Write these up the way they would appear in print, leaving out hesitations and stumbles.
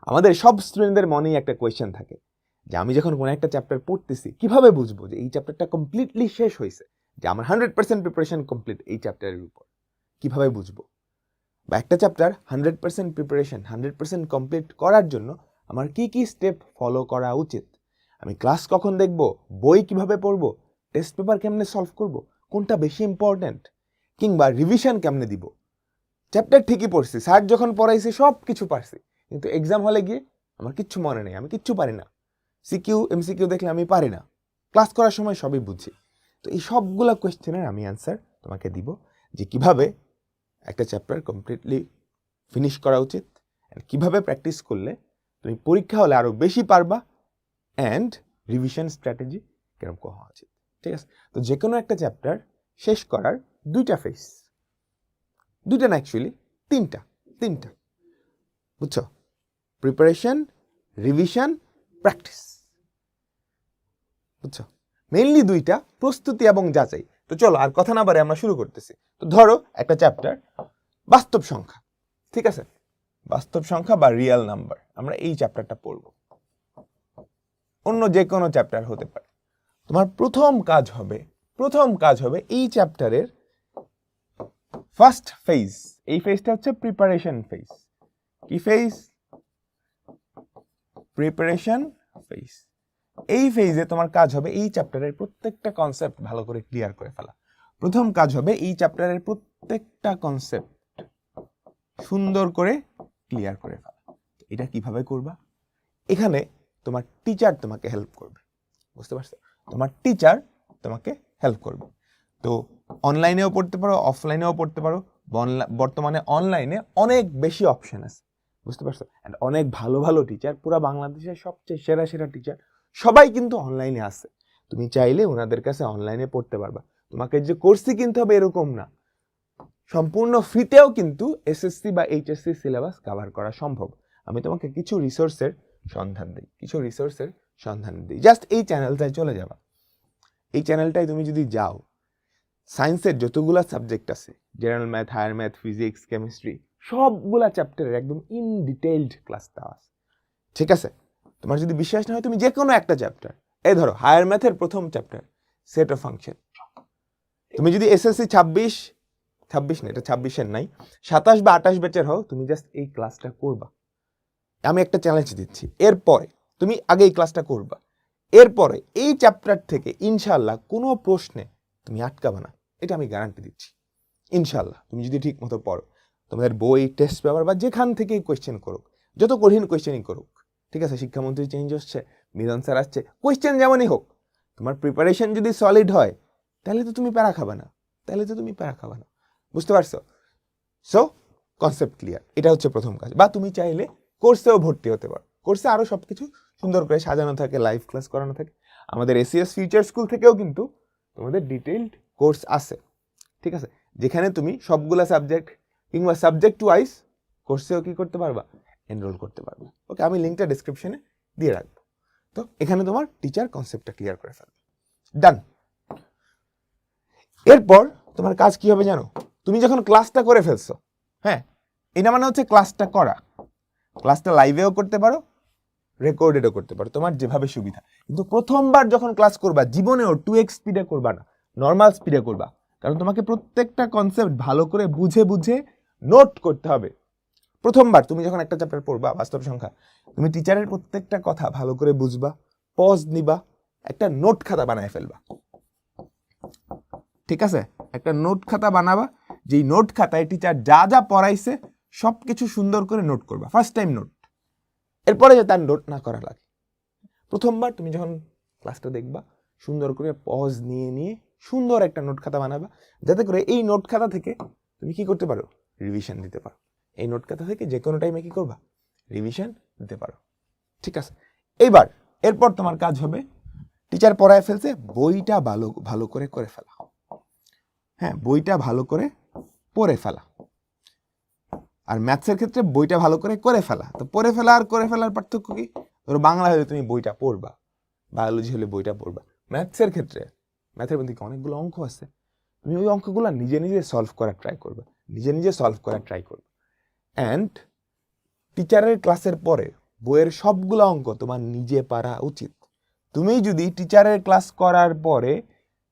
আমাদের সব স্টুডেন্টদের মনেই একটা কোয়েশ্চেন থাকে যে আমি যখন কোনো একটা চ্যাপ্টার পড়তেছি কিভাবে বুঝবো যে এই চ্যাপ্টারটা কমপ্লিটলি শেষ হয়েছে, যে আমার 100% প্রিপারেশন কমপ্লিট এই চ্যাপ্টারের উপর, কিভাবে বুঝবো? বা একটা চ্যাপ্টার 100% প্রিপারেশন 100% কমপ্লিট করার জন্য আমার কি কি স্টেপ ফলো করা উচিত? আমি ক্লাস কখন দেখব, বই কিভাবে পড়বো, টেস্ট পেপার কেমনে সলভ করব, কোনটা বেশি ইম্পর্ট্যান্ট, কিংবা রিভিশন কেমনে দিব? চ্যাপ্টার ঠিকই পড়ছি, স্যার যখন পড়াইছে সব কিছু পারছি, কিন্তু এক্সাম হলে গিয়ে আমার কিচ্ছু মনে নেই, আমি কিচ্ছু পারি না, সিকিউ এমসিকিউ দেখলে আমি পারি না, ক্লাস করার সময় সবই বুঝছি। তো এই সবগুলা কোয়েশ্চেনের আমি অ্যান্সার তোমাকে দিব, যে কিভাবে একটা চ্যাপ্টার কমপ্লিটলি ফিনিশ করা উচিত, কিভাবে প্র্যাকটিস করলে তুমি পরীক্ষা হলে আরও বেশি পারবা, অ্যান্ড রিভিশন স্ট্র্যাটেজি কিরকম হওয়া উচিত। ঠিক আছে? তো যে কোনো একটা চ্যাপ্টার শেষ করার দুইটা ফেজ, দুইটা না অ্যাকচুয়ালি তিনটা, বুঝছো? প্রিপারেশন, রিভিশন, প্র্যাকটিস, বুঝছো? মেইনলি দুইটা, প্রস্তুতি এবং যাচাই। তো চলো আর কথা না বাড়ে আমরা শুরু করতেছি। তো ধরো একটা চ্যাপ্টার বাস্তব সংখ্যা, ঠিক আছে? বাস্তব সংখ্যা বা রিয়েল নাম্বার, আমরা এই চ্যাপ্টারটা পড়বো। অন্য যে কোনো চ্যাপ্টার হতে পারে। তোমার প্রথম কাজ হবে এই চ্যাপ্টারের ফার্স্ট ফেজ, এই ফেজটা হচ্ছে প্রিপারেশন ফেজ। কি ফেজ? Preparation phase. এই ফেজে তোমার কাজ হবে এই চ্যাপ্টারের প্রত্যেকটা কনসেপ্ট ভালো করে ক্লিয়ার করে ফেলা। প্রথম কাজ হবে এই চ্যাপ্টারের প্রত্যেকটা কনসেপ্ট সুন্দর করে ক্লিয়ার করে ফেলা। এটা কিভাবে করবা? এখানে তোমার টিচার তোমাকে হেল্প করবে, বুঝতে পারছো? তোমার টিচার তোমাকে হেল্প করবে। তো অনলাইনেও পড়তে পারো, অফলাইনেও পড়তে পারো। বর্তমানে অনলাইনে অনেক বেশি অপশন আছে, বুঝতে পারছো? অ্যান্ড অনেক ভালো ভালো টিচার, পুরো বাংলাদেশের সবচেয়ে সেরা টিচার সবাই কিন্তু অনলাইনে আছে। তুমি চাইলে ওনাদের কাছে অনলাইনে পড়তে পারবা। তোমাকে যে কোর্সই কিনতে হবে এরকম না, সম্পূর্ণ ফ্রিতেও কিন্তু এসএসসি বা এইচএসসি সিলেবাস কভার করা সম্ভব। আমি তোমাকে কিছু রিসোর্সের সন্ধান দিই। জাস্ট এই চ্যানেলটায় চলে যাবা। এই চ্যানেলটায় তুমি যদি যাও, সায়েন্সের যতগুলা সাবজেক্ট আছে, general math, higher math, physics, chemistry, সবগুলা চ্যাপ্টারের একদম ইন ডিটেইলড ক্লাস দেওয়া আছে। ঠিক আছে? তোমার যদি বিশ্বাস না হয়, তুমি যে কোনো একটা চ্যাপ্টার, এই ধরো হায়ার ম্যাথের প্রথম চ্যাপ্টার সেট অফ ফাংশন, তুমি যদি এসএসসি 26 না, এটা 26-এর নাই, 27 বা 28 ব্যাচের হও, তুমি জাস্ট এই ক্লাসটা করবা। আমি একটা চ্যালেঞ্জ দিচ্ছি, এরপরে তুমি আগে এই ক্লাসটা করবা, এরপরে এই চ্যাপ্টার থেকে ইনশাআল্লাহ কোনো প্রশ্নে তুমি আটকাবে না, এটা আমি গ্যারান্টি দিচ্ছি। ইনশাআল্লাহ তুমি যদি ঠিক মতো পড়ো, তোমাদের বই, টেস্ট পেপার বা যেখান থেকেই কোয়েশ্চেন করুক, যত কঠিন কোয়েশ্চেনই করুক, ঠিক আছে? শিক্ষামন্ত্রী চেঞ্জ হচ্ছে, মিলন স্যার আসছে, কোয়েশ্চেন যেমনই হোক, তোমার প্রিপারেশন যদি সলিড হয়, তাহলে তো তুমি প্যারা খাবে না, বুঝতে পারছো? সো কনসেপ্ট ক্লিয়ার, এটা হচ্ছে প্রথম কাজ। বা তুমি চাইলে কোর্সেও ভর্তি হতে পারো। কোর্সে আরও সব কিছু সুন্দর করে সাজানো থাকে, লাইভ ক্লাস করানো থাকে। আমাদের এসিএস ফিউচার স্কুল থেকেও কিন্তু তোমাদের ডিটেইলড কোর্স আছে, ঠিক আছে? যেখানে তুমি সবগুলা সাবজেক্ট কিংবা সাবজেক্ট ওয়াইজ কোর্সেও কি করতে পারবা? এনরোল করতে পারবে। ওকে, আমি লিঙ্কটা ডিসক্রিপশনে দিয়ে রাখবো। তো এখানে তোমার টিচার কনসেপ্টটা ক্লিয়ার করে ফেলবে। ডান। এরপর তোমার কাজ কি হবে জানো? তুমি যখন ক্লাসটা করে ফেলছো, হ্যাঁ, এটা মানে হচ্ছে ক্লাসটা করা। ক্লাসটা লাইভেও করতে পারো, রেকর্ডেডও করতে পারো, তোমার যেভাবে সুবিধা। কিন্তু প্রথমবার যখন ক্লাস করবা, জীবনেও 2x স্পিডে করবা না, নর্মাল স্পিডে করবা। কারণ তোমাকে প্রত্যেকটা কনসেপ্ট ভালো করে বুঝে নোট করতে হবে। প্রথমবার তুমি যখন একটা চ্যাপ্টার পড়বা, বাস্তব সংখ্যা, তুমি টিচারের প্রত্যেকটা কথা ভালো করে বুঝবা, পজ নিবা, একটা নোট খাতা বানায় ফেলবা। ঠিক আছে? একটা নোট খাতা বানাবা, যেই নোট খাতায় টিচার যা যা পড়াইছে সবকিছু সুন্দর করে নোট করবা, ফার্স্ট টাইম নোট। এরপরে যে তার নোট না করা লাগে, প্রথমবার তুমি যখন ক্লাসটা দেখবা, সুন্দর করে পজ নিয়ে সুন্দর একটা নোট খাতা বানাবা, যাতে করে এই নোট খাতা থেকে তুমি কি করতে পারো? রিভিশন দিতে পারো। এই নোট খাতা থেকে যে কোনো টাইমে কি করবা? রিভিশন দিতে পারো। ঠিক আছে? এরপর তোমার কাজ হবে, টিচার পড়ায় ফেলছে, বইটা ভালো করে ফেলা। হ্যাঁ, বইটা ভালো করে পড়ে ফেলা। আর ম্যাথসের ক্ষেত্রে বইটা ভালো করে ফেলা। তো পড়ে ফেলা আর করে ফেলার পার্থক্য কি? ধরো বাংলা হলে তুমি বইটা পড়বা, বায়োলজি হলে বইটা পড়বা। ম্যাথসের ক্ষেত্রে, ম্যাথের মধ্যে অনেকগুলো অঙ্ক আছে, তুমি ওই অঙ্কগুলো নিজে সলভ করার ট্রাই করবে, অ্যান্ড টিচারের ক্লাসের পরে বইয়ের সবগুলো অঙ্ক তোমার নিজে পারা উচিত। তুমি যদি টিচারের ক্লাস করার পরে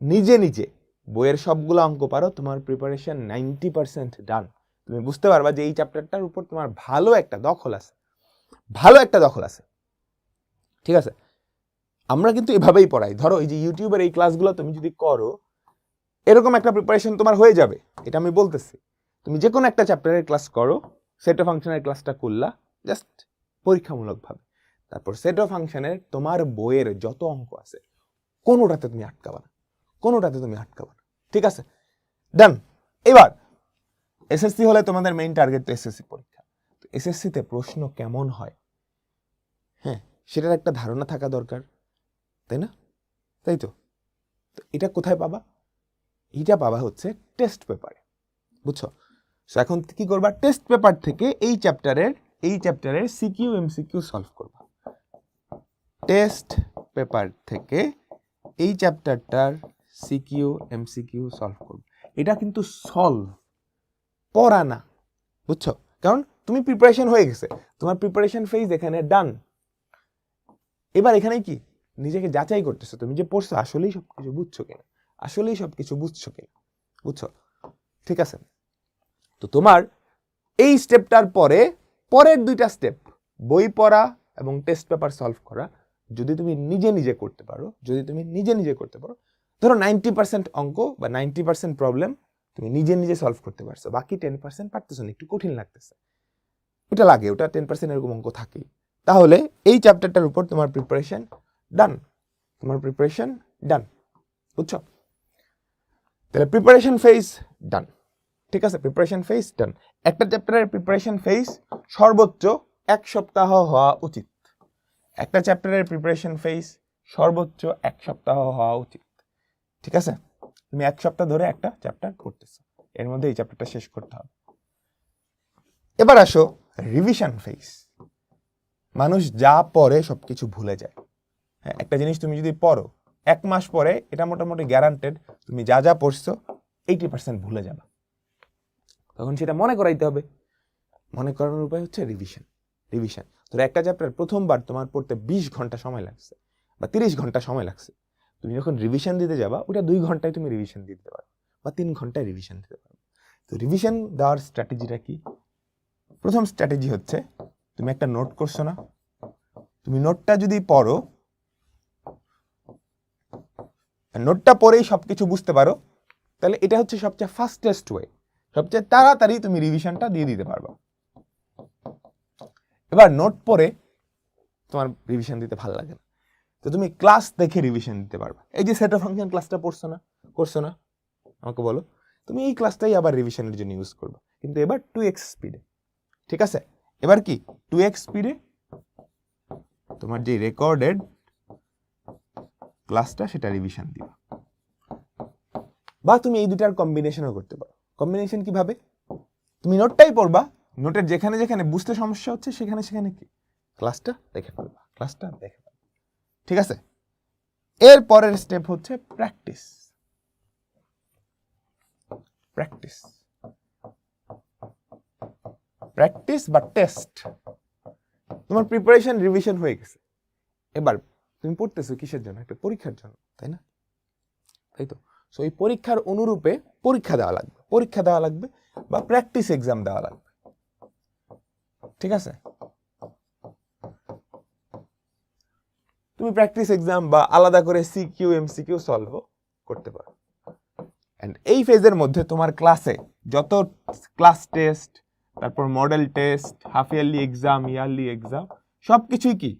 নিজে নিজে বইয়ের সবগুলো অঙ্ক পারো, তোমার প্রিপারেশন 90% ডান। তুমি বুঝতে পারবা যে এই চ্যাপ্টারটার উপর তোমার ভালো একটা দখল আছে, ঠিক আছে? আমরা কিন্তু এভাবেই পড়াই। ধরো এই যে ইউটিউবের এই ক্লাসগুলো তুমি যদি করো, এরকম একটা প্রিপারেশন তোমার হয়ে যাবে, এটা আমি বলতেছি। তুমি যে কোনো একটা চ্যাপ্টারের ক্লাস করো, সেট অফ ফাংশনের ক্লাসটা করলা জাস্ট পরীক্ষামূলকভাবে, তারপর সেট অফ ফাংশনের তোমার বইয়ের যত অঙ্ক আছে কোনোটাতে তুমি আটকাবা না, ঠিক আছে? ডান। এবার এসএসসি হলে তোমাদের মেইন টার্গেট তো এসএসসি পরীক্ষা। তো এসএসসিতে প্রশ্ন কেমন হয়, হ্যাঁ, সেটার একটা ধারণা থাকা দরকার, তাই না? তাই তো এটা কোথায় পাবা? এটা পাবা হচ্ছে টেস্ট পেপারে, বুঝছো? এখন কি করবা? টেস্ট পেপার থেকে এই চ্যাপ্টারের সিকিউ এমসিকিউ সলভ করবা। টেস্ট পেপার থেকে এই চ্যাপ্টারটার সিকিউ এমসিকিউ সলভ করবা। এটা কিন্তু সলভ, পড়া না, বুঝছো? কারণ তুমি প্রিপারেশন হয়ে গেছে, তোমার প্রিপারেশন ফেজ এখানে ডান। এবার এখানে কি নিজেকে যাচাই করতেছো, তুমি যে পড়ছো আসলেই সবকিছু বুঝছো কিনা, বুঝছো? ঠিক আছে? তো তোমার এই স্টেপটার পরের দুইটা স্টেপ, বই পড়া এবং টেস্ট পেপার সলভ করা, যদি তুমি নিজে নিজে করতে পারো, ধরো 90% অঙ্ক বা 90% প্রবলেম তুমি নিজে নিজে সলভ করতে পারছো, বাকি 10% পারতেছো না, একটু কঠিন লাগতেছে, ওটা 10% এরকম অঙ্ক থাকে, তাহলে এই চ্যাপ্টারটার উপর তোমার প্রিপারেশন ডান, বুঝছো? তাহলে প্রিপারেশন ফেজ ডান, ঠিক আছে? প্রিপারেশন ফেজ ডান। একটা চ্যাপ্টারের প্রিপারেশন ফেজ সর্বোচ্চ 1 সপ্তাহ হওয়া উচিত, ঠিক আছে? তুমি 1 সপ্তাহ ধরে একটা চ্যাপ্টার করতেছো, এর মধ্যে এই চ্যাপ্টারটা শেষ করতে হবে। এবার আসো রিভিশন ফেজ। মানুষ যা পড়ে সবকিছু ভুলে যায়, হ্যাঁ, একটা জিনিস তুমি যদি পড়ো 1 মাস পরে, এটা মোটামুটি গ্যারান্টেড তুমি যা যা পড়ছো 80% ভুলে যাবে। তখন সেটা মনে করাইতে হবে। মনে করানোর উপায় হচ্ছে রিভিশন। ধরো একটা চ্যাপ্টার প্রথমবার তোমার পড়তে 20 ঘন্টা সময় লাগছে বা 30 ঘন্টা সময় লাগছে, তুমি যখন রিভিশন দিতে যাবা ওটা 2 ঘন্টায় তুমি রিভিশন দিতে পারো বা 3 ঘন্টায় রিভিশন দিতে পারো। তো রিভিশন দেওয়ার স্ট্র্যাটেজিটা কি? প্রথম স্ট্র্যাটেজি হচ্ছে, তুমি একটা নোট করছো না, তুমি নোটটা যদি পড়ো, নোটটা পড়েই সবকিছু বুঝতে পারো, তাহলে এটা হচ্ছে সবচেয়ে ফাস্টেস্ট ওয়ে, সবচেয়ে তাড়াতাড়ি তুমি রিভিশনটা দিয়ে দিতে পারবা। এবার নোট পড়ে তোমার রিভিশন দিতে ভালো লাগে না, তো তুমি ক্লাস দেখে রিভিশন দিতে পারবা। এই যে সেট অফ ফাংশন ক্লাসটা করছো না, আমাকে বলো, তুমি এই ক্লাসটাই আবার রিভিশনের জন্য ইউজ করবে, কিন্তু এবার 2x স্পিডে, ঠিক আছে? এবার কি 2x স্পিডে তোমার যে রেকর্ডেড ক্লাসটা সেটা রিভিশন দিবা। বা তুমি এই দুটার কম্বিনেশনও করতে পারো। কম্বিনেশন কিভাবে? তুমি নোটটাই পড়বা, নোটের যেখানে যেখানে বুঝতে সমস্যা হচ্ছে সেখানে কি ক্লাসটা দেখে ফেলবা, ঠিক আছে? এর পরের স্টেপ হচ্ছে প্র্যাকটিস বা টেস্ট। তোমার প্রিপারেশন রিভিশন হয়ে গেছে, এবার তুমি পড়তেছো কিসের জন্য? একটা পরীক্ষার জন্য, তাই না? তাই তো। সো এই পরীক্ষার অনুরূপে পরীক্ষা দেওয়া লাগবে বা প্র্যাকটিস এক্সাম দেওয়া লাগবে, ঠিক আছে? তুমি প্র্যাকটিস এক্সাম বা আলাদা করে সিকিউ এমসিকিউ সলভ করতে পারো। এন্ড এই ফেজের মধ্যে তোমার ক্লাসে যত ক্লাস টেস্ট, তারপর model test, half yearly exam, yearly exam, সবকিছুই কি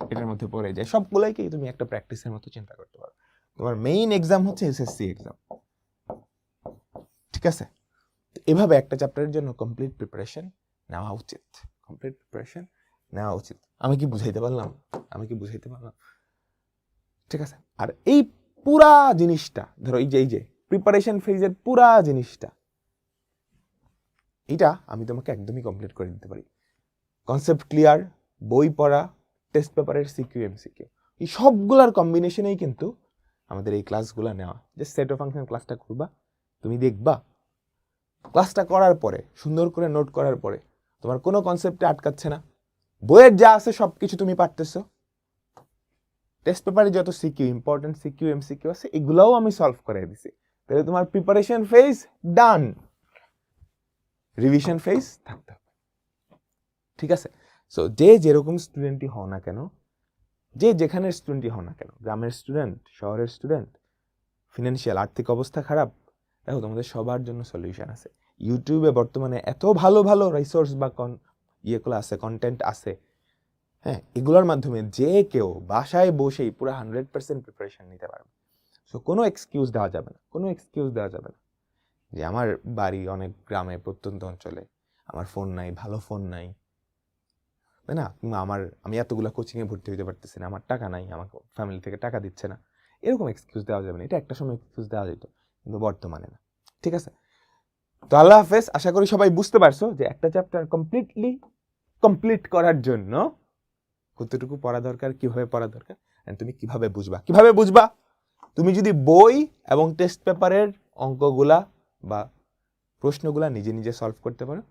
এটার মধ্যে পড়ে যায়, সবগুলাই কি তুমি একটা প্র্যাকটিসের মতো চিন্তা করতে পারো। তোমার মেইন এক্সাম হচ্ছে এসএসসি এক্সাম, ঠিক আছে? এভাবে একটা চ্যাপ্টারের জন্য কমপ্লিট প্রিপারেশন নেওয়া উচিত। আমি কি বুঝাইতে পারলাম? ঠিক আছে? আর এই পুরা জিনিসটা ধরো, এই যে প্রিপারেশন ফেজের পুরা জিনিসটা, এটা আমি তোমাকে একদমই কমপ্লিট করে দিতে পারি। কনসেপ্ট ক্লিয়ার, বই পড়া, টেস্ট পেপারের সিকিউ এমসিকিউ, এই সবগুলার কম্বিনেশনেই কিন্তু আমাদের এই ক্লাসগুলো নেওয়া। যে সেট অফ ফাংশন ক্লাসটা করবা, তুমি দেখবা ক্লাসটা করার পরে, সুন্দর করে নোট করার পরে তোমার কোনো কনসেপ্টে আটকাচ্ছে না, বইয়ের যা আছে সব কিছু তুমি পারতেছো, টেস্ট পেপারে যত সিকিউ, ইম্পর্টেন্ট সিকিউ, এমসিকিউ আছে, এগুলাও আমি সলভ করে দিছি। তাহলে তোমার প্রিপারেশন ফেজ ডান, রিভিশন ফেজ থাকতে হবে। ঠিক আছে? সো যে যেরকম স্টুডেন্টই হও না কেন, যে যেখানের স্টুডেন্টই হও না কেন, গ্রামের স্টুডেন্ট, শহরের স্টুডেন্ট, ফিনান্সিয়াল আর্থিক অবস্থা খারাপ, দেখো তোমাদের সবার জন্য সলিউশন আছে। ইউটিউবে বর্তমানে এত ভালো ভালো রিসোর্স বা ইয়েগুলো আছে, কন্টেন্ট আছে, হ্যাঁ, এগুলোর মাধ্যমে যে কেউ বাসায় বসেই পুরো 100% প্রিপারেশন নিতে পারবে। সো কোনো এক্সকিউজ দেওয়া যাবে না, কোনো এক্সকিউজ দেওয়া যাবে না যে আমার বাড়ি অনেক গ্রামে প্রত্যন্ত অঞ্চলে, আমার ফোন নাই, ভালো ফোন নাই, তাই না, কিংবা আমি এতগুলো কোচিংয়ে ভর্তি হতে পারতেছি না, আমার টাকা নাই, আমাকে ফ্যামিলি থেকে টাকা দিচ্ছে না, এরকম এক্সকিউজ দেওয়া যাবে না। এটা একটা সময় এক্সকিউজ দেওয়া যেত, কিন্তু বর্তমানে না। ঠিক আছে? তো আল্লাহ হাফেজ। আশা করি সবাই বুঝতে পারছো যে একটা চ্যাপ্টার কমপ্লিট করার জন্য কতটুকু পড়া দরকার, কিভাবে পড়া দরকার, এন্ড তুমি কিভাবে বুঝবা। তুমি যদি বই এবং টেস্ট পেপারের অঙ্কগুলা বা প্রশ্নগুলা নিজে নিজে সলভ করতে পারো,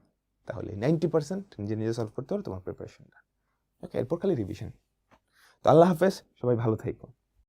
তাহলে 90% নিজে নিজে সলভ করতে পারো তোমার প্রিপারেশনটা। ওকে, এরপর খালি রিভিশন। তো আল্লাহ হাফেজ, সবাই ভালো থাকো।